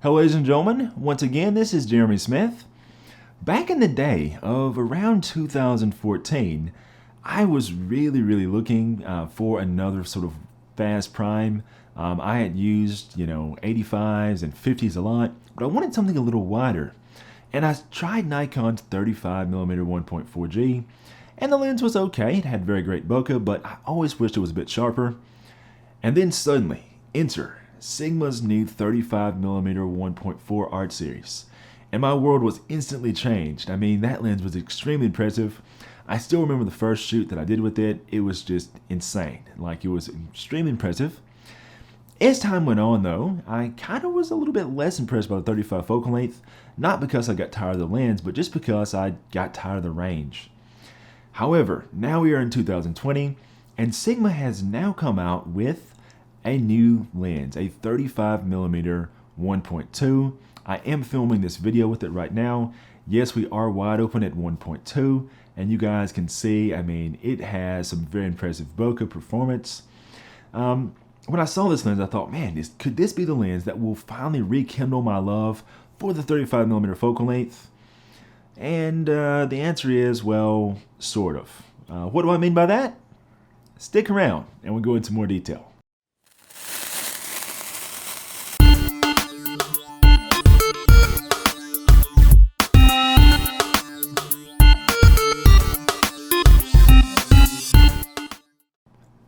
Hello ladies and gentlemen, once again this is Jeremy Smith. Back in the day of around 2014, I was really looking for another sort of fast prime. I had used 85s and 50s a lot, but I wanted something a little wider. And I tried Nikon's 35mm 1.4G, and the lens was okay, it had very great bokeh, but I always wished it was a bit sharper. And then suddenly, enter Sigma's new 35mm 1.4 art series. And my world was instantly changed. I mean, that lens was extremely impressive. I still remember the first shoot that I did with it. It was just insane. Like, it was extremely impressive. As time went on though, I kind of was a little bit less impressed by the 35 focal length, not because I got tired of the lens, but just because I got tired of the range. However, now we are in 2020, and Sigma has now come out with a new lens, a 35mm 1.2. I am filming this video with it right now. Yes, we are wide open at 1.2, and you guys can see, I mean, it has some very impressive bokeh performance. When I saw this lens, I thought, man, could this be the lens that will finally rekindle my love for the 35mm focal length? And the answer is, well, sort of. What do I mean by that? Stick around, and we'll go into more detail.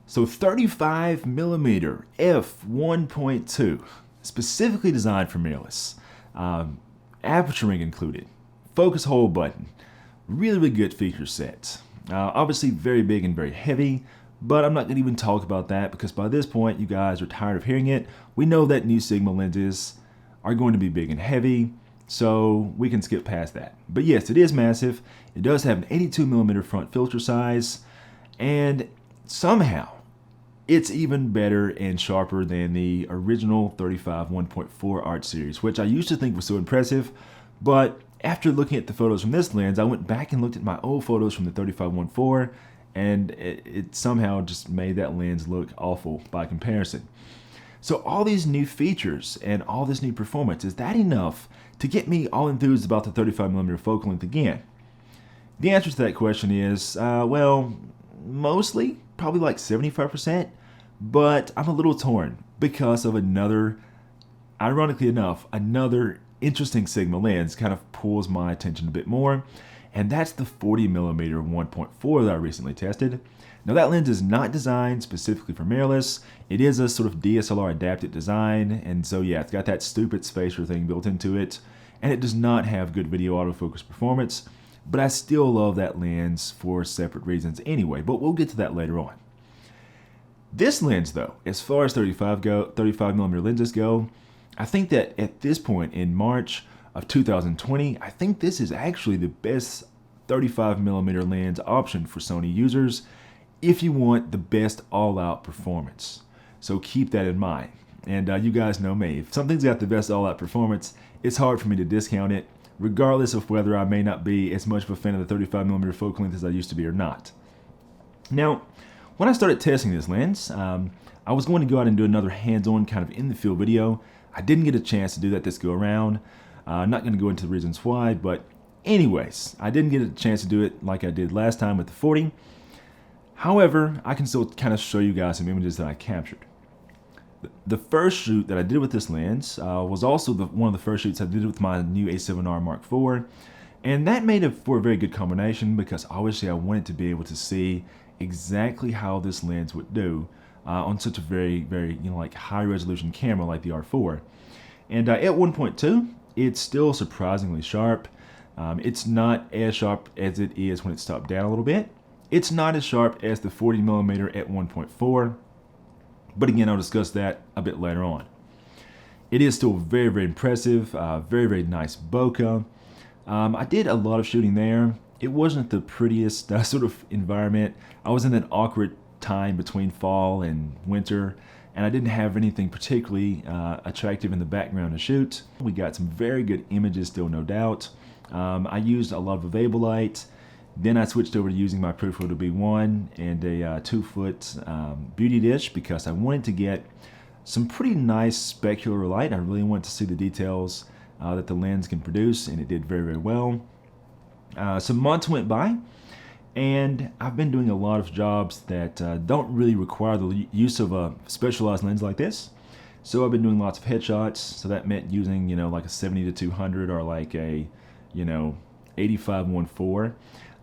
So 35mm f1.2, specifically designed for mirrorless. Aperture ring included, focus hold button, really good feature set. Obviously very big and very heavy, but I'm not going to even talk about that because by this point you guys are tired of hearing it. We know that new Sigma lenses are going to be big and heavy, so we can skip past that. But yes, it is massive. It does have an 82mm front filter size, and somehow it's even better and sharper than the original 35 1.4 art series, which I used to think was so impressive, but after looking at the photos from this lens, I went back and looked at my old photos from the 35 1.4, and it somehow just made that lens look awful by comparison. So all these new features and all this new performance, is that enough to get me all enthused about the 35mm focal length again? The answer to that question is, well, mostly, probably like 75%, but I'm a little torn because of another, ironically enough, another interesting Sigma lens kind of pulls my attention a bit more, and that's the 40mm 1.4 that I recently tested. Now that lens is not designed specifically for mirrorless. It is a sort of DSLR adapted design, and so yeah, it's got that stupid spacer thing built into it, and it does not have good video autofocus performance, but I still love that lens for separate reasons anyway, but we'll get to that later on. This lens though, as far as 35mm lenses go, I think that at this point in March of 2020, I think this is actually the best 35mm lens option for Sony users if you want the best all-out performance. So keep that in mind. And you guys know me, if something's got the best all-out performance, it's hard for me to discount it, regardless of whether I may not be as much of a fan of the 35mm focal length as I used to be or not. Now, when I started testing this lens, I was going to go out and do another hands-on kind of in-the-field video. I didn't get a chance to do that this go around. I'm not going to go into the reasons why, but anyways, I didn't get a chance to do it like I did last time with the 40. However, I can still kind of show you guys some images that I captured. The first shoot that I did with this lens was also one of the first shoots I did with my new A7R Mark IV, and that made it for a very good combination because obviously I wanted to be able to see exactly how this lens would do on such a very like high resolution camera like the R4. And at 1.2, it's still surprisingly sharp. It's not as sharp as it is when it's stopped down a little bit. It's not as sharp as the 40mm at 1.4, but again, I'll discuss that a bit later on. It is still very impressive, very nice bokeh. I did a lot of shooting there. It wasn't the prettiest sort of environment. I was in an awkward time between fall and winter, and I didn't have anything particularly attractive in the background to shoot. We got some very good images still, no doubt. I used a lot of available light. Then I switched over to using my Photo B1 and a 2-foot beauty dish because I wanted to get some pretty nice specular light. I really wanted to see the details that the lens can produce, and it did very, very well. Some months went by, and I've been doing a lot of jobs that don't really require the use of a specialized lens like this. So I've been doing lots of headshots, so that meant using, like a 70-200 or like a, 85-1.4.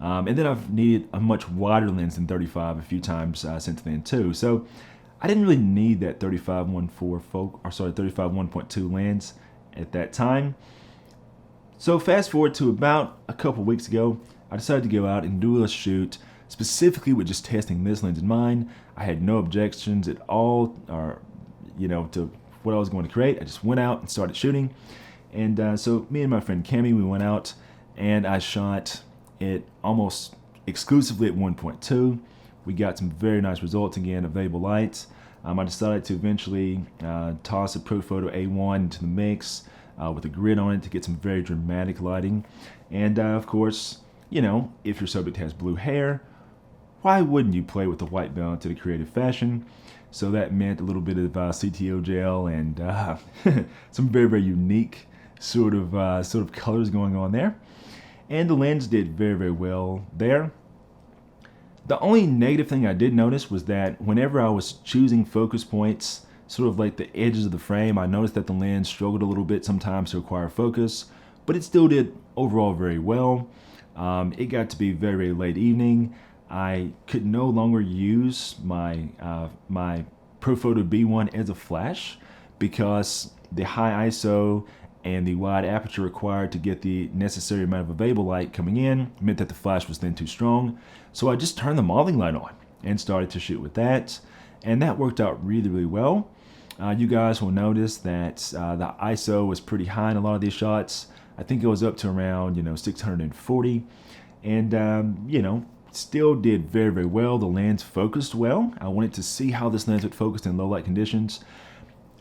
And then I've needed a much wider lens than 35 a few times since then too. So I didn't really need that 35-1.2 lens at that time. So fast forward to about a couple weeks ago, I decided to go out and do a shoot specifically with just testing this lens in mind. I had no objections at all, or to what I was going to create. I just went out and started shooting. And so me and my friend Cami, we went out and I shot it almost exclusively at 1.2. We got some very nice results again, available lights. I decided to eventually toss a Profoto A1 into the mix with a grid on it to get some very dramatic lighting. And of course, if your subject has blue hair, why wouldn't you play with the white balance in a creative fashion? So that meant a little bit of CTO gel and some very, very unique sort of colors going on there. And the lens did very, very well there. The only negative thing I did notice was that whenever I was choosing focus points, sort of like the edges of the frame, I noticed that the lens struggled a little bit sometimes to acquire focus, but it still did overall very well. It got to be very, very late evening. I could no longer use my my Profoto B1 as a flash because the high ISO and the wide aperture required to get the necessary amount of available light coming in meant that the flash was then too strong. So I just turned the modeling light on and started to shoot with that, and that worked out really, really well. You guys will notice that the ISO was pretty high in a lot of these shots. I think it was up to around 640, and still did very, very well. The lens focused well. I wanted to see how this lens would focus in low light conditions.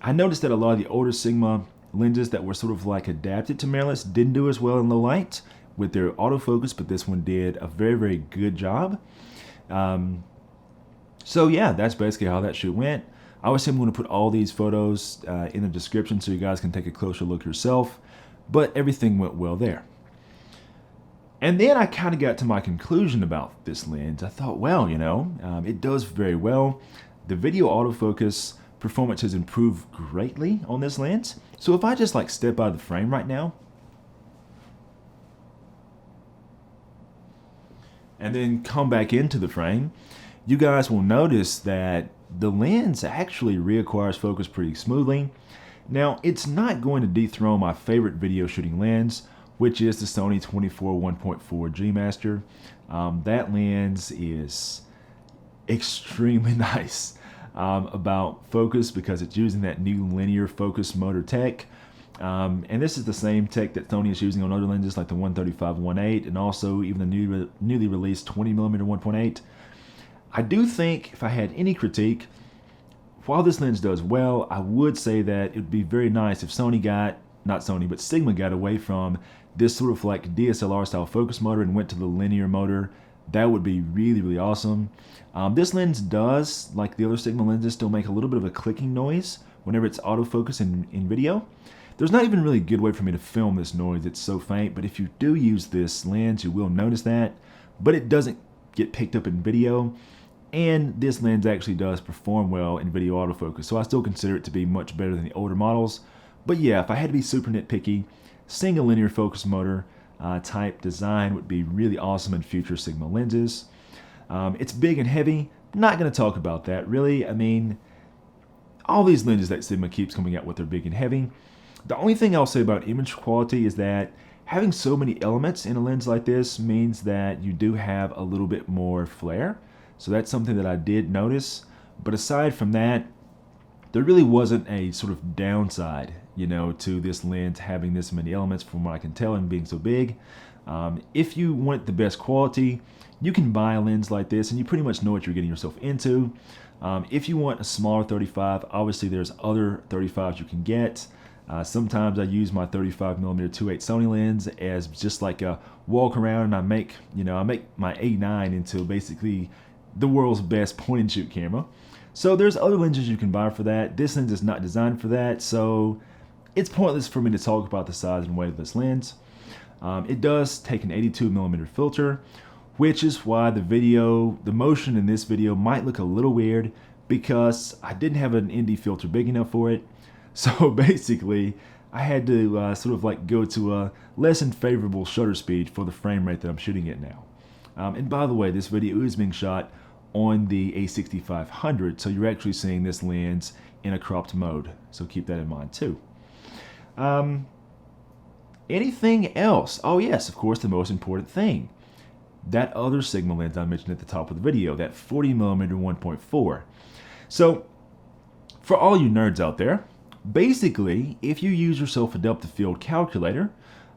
I noticed that a lot of the older Sigma lenses that were sort of like adapted to mirrorless didn't do as well in low light with their autofocus, but this one did a very, very good job. So yeah, that's basically how that shoot went. Obviously, I'm going to put all these photos in the description so you guys can take a closer look yourself, but everything went well there. And then I kind of got to my conclusion about this lens. I thought, well, it does very well. The video autofocus performance has improved greatly on this lens. So if I just step out of the frame right now and then come back into the frame, you guys will notice that the lens actually reacquires focus pretty smoothly. Now, it's not going to dethrone my favorite video shooting lens, which is the Sony 24-1.4 G Master. That lens is extremely nice about focus because it's using that new linear focus motor tech. And this is the same tech that Sony is using on other lenses like the 135-1.8 and also even the newly released 20mm 1.8. I do think if I had any critique, while this lens does well, I would say that it would be very nice if Sigma got away from this sort of like DSLR style focus motor and went to the linear motor. That would be really, really awesome. This lens does, like the other Sigma lenses, still make a little bit of a clicking noise whenever it's autofocus in video. There's not even really a good way for me to film this noise, it's so faint, but if you do use this lens, you will notice that, but it doesn't get picked up in video, and this lens actually does perform well in video autofocus, so I still consider it to be much better than the older models. But yeah, if I had to be super nitpicky, seeing a linear focus motor type design would be really awesome in future Sigma lenses. It's big and heavy. Not going to talk about that really. I mean, all these lenses that Sigma keeps coming out with are big and heavy. The only thing I'll say about image quality is that having so many elements in a lens like this means that you do have a little bit more flare. So that's something that I did notice. But aside from that, there really wasn't a sort of downside, to this lens having this many elements from what I can tell and being so big. If you want the best quality, you can buy a lens like this and you pretty much know what you're getting yourself into. If you want a smaller 35, obviously there's other 35s you can get. Sometimes I use my 35mm 2.8 Sony lens as just like a walk around, and I make my A9 into basically the world's best point and shoot camera. So there's other lenses you can buy for that. This lens is not designed for that, so it's pointless for me to talk about the size and weight of this lens. It does take an 82mm filter, which is why the motion in this video might look a little weird because I didn't have an ND filter big enough for it. So basically, I had to sort of like go to a less than favorable shutter speed for the frame rate that I'm shooting at now. And by the way, this video is being shot on the A6500, so you're actually seeing this lens in a cropped mode. So keep that in mind too. Anything else? Oh yes, of course, the most important thing. That other Sigma lens I mentioned at the top of the video, that 40mm 1.4. So, for all you nerds out there, basically, if you use yourself a depth of field calculator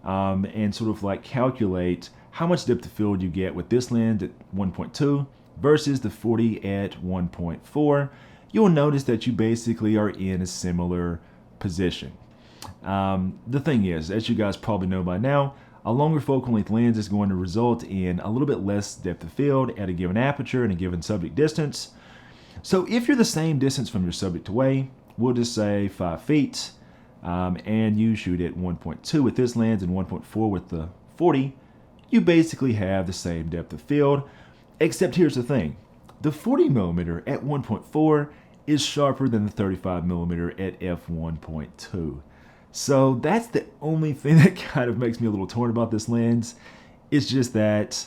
and sort of like calculate how much depth of field you get with this lens at 1.2 versus the 40 at 1.4, you'll notice that you basically are in a similar position. The thing is, as you guys probably know by now, a longer focal length lens is going to result in a little bit less depth of field at a given aperture and a given subject distance. So if you're the same distance from your subject away, we'll just say 5 feet, and you shoot at 1.2 with this lens and 1.4 with the 40, you basically have the same depth of field, except here's the thing. The 40mm at 1.4 is sharper than the 35mm at f1.2. So that's the only thing that kind of makes me a little torn about this lens. It's just that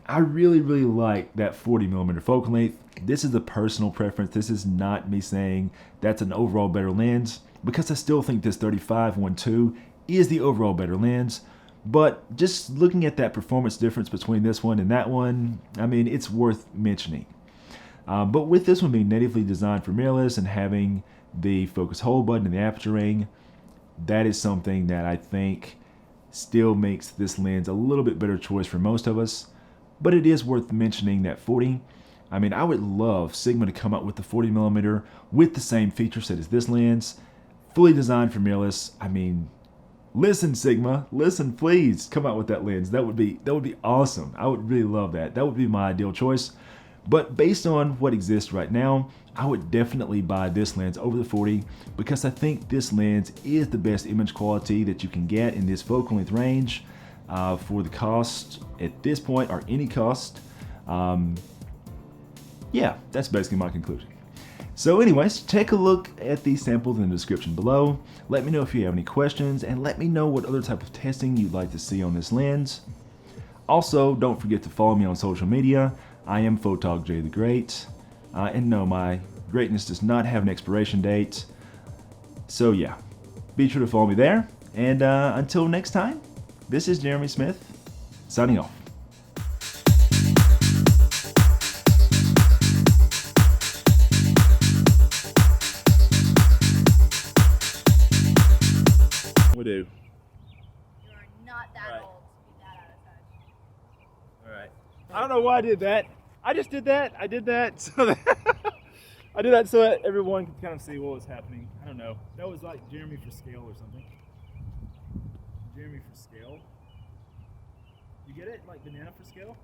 I really like that 40mm focal length. This is a personal preference. This is not me saying that's an overall better lens, because I still think this 35-1.2 is the overall better lens. But just looking at that performance difference between this one and that one, I mean, it's worth mentioning. But with this one being natively designed for mirrorless and having the focus hold button and the aperture ring, that is something that I think still makes this lens a little bit better choice for most of us. But it is worth mentioning that 40. I mean, I would love Sigma to come out with the 40mm with the same feature set as this lens, fully designed for mirrorless. I mean, listen, Sigma, listen, please come out with that lens. That would be awesome. I would really love that. That would be my ideal choice. But based on what exists right now, I would definitely buy this lens over the 40 because I think this lens is the best image quality that you can get in this focal length range for the cost at this point, or any cost. Yeah, that's basically my conclusion. So anyways, take a look at these samples in the description below. Let me know if you have any questions, and let me know what other type of testing you'd like to see on this lens. Also, don't forget to follow me on social media. I am Photog J the Great. And no, my greatness does not have an expiration date. So yeah, be sure to follow me there. And until next time, this is Jeremy Smith, signing off. We do. You are not that old to be that out of touch. All right. I don't know why I did that. I just did that. I did that so that I did that so that everyone could kind of see what was happening. I don't know. That was like Jeremy for scale or something. Jeremy for scale. You get it? Like banana for scale?